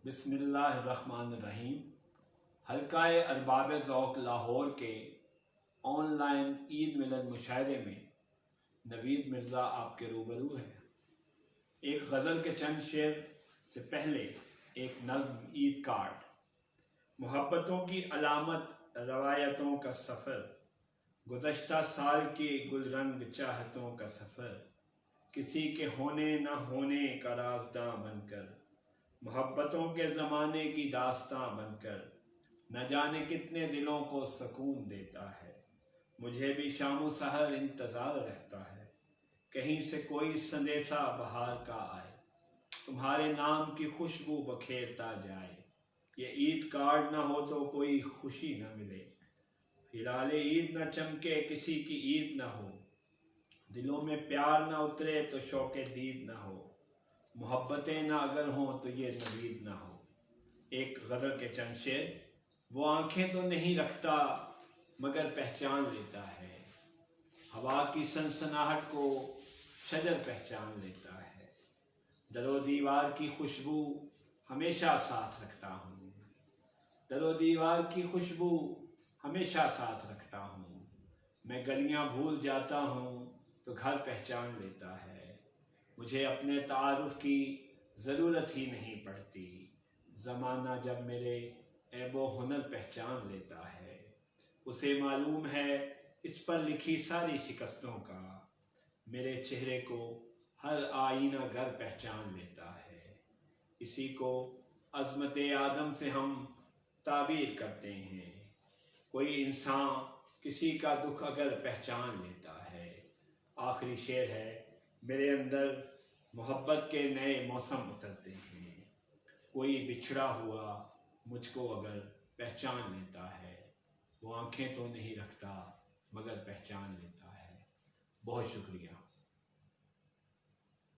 بسم اللہ الرحمن الرحیم۔ حلقہ ارباب ذوق لاہور کے آن لائن عید ملن مشاعرے میں نوید مرزا آپ کے روبرو ہے۔ ایک غزل کے چند شعر سے پہلے ایک نظم عید کارڈ۔ محبتوں کی علامت روایتوں کا سفر، گزشتہ سال کی گل رنگ چاہتوں کا سفر، کسی کے ہونے نہ ہونے کا رازداں بن کر، محبتوں کے زمانے کی داستاں بن کر، نہ جانے کتنے دلوں کو سکون دیتا ہے۔ مجھے بھی شام و سحر انتظار رہتا ہے، کہیں سے کوئی سندیسہ بہار کا آئے، تمہارے نام کی خوشبو بکھیرتا جائے۔ یہ عید کارڈ نہ ہو تو کوئی خوشی نہ ملے، ہلال عید نہ چمکے کسی کی عید نہ ہو، دلوں میں پیار نہ اترے تو شوق دید نہ ہو، محبتیں نہ اگر ہوں تو یہ نوید نہ ہو۔ ایک غزل کے چند شعر۔ وہ آنکھیں تو نہیں رکھتا مگر پہچان لیتا ہے، ہوا کی سنسناہٹ کو شجر پہچان لیتا ہے، در و دیوار کی خوشبو ہمیشہ ساتھ رکھتا ہوں، در و دیوار کی خوشبو ہمیشہ ساتھ رکھتا ہوں، میں گلیاں بھول جاتا ہوں تو گھر پہچان لیتا ہے، مجھے اپنے تعارف کی ضرورت ہی نہیں پڑتی، زمانہ جب میرے عیب و ہنر پہچان لیتا ہے، اسے معلوم ہے اس پر لکھی ساری شکستوں کا، میرے چہرے کو ہر آئینہ گر پہچان لیتا ہے، اسی کو عظمت آدم سے ہم تعبیر کرتے ہیں، کوئی انسان کسی کا دکھ اگر پہچان لیتا ہے۔ آخری شعر ہے۔ میرے اندر محبت کے نئے موسم اترتے ہیں، کوئی بچھڑا ہوا مجھ کو اگر پہچان لیتا ہے، وہ آنکھیں تو نہیں رکھتا مگر پہچان لیتا ہے۔ بہت شکریہ۔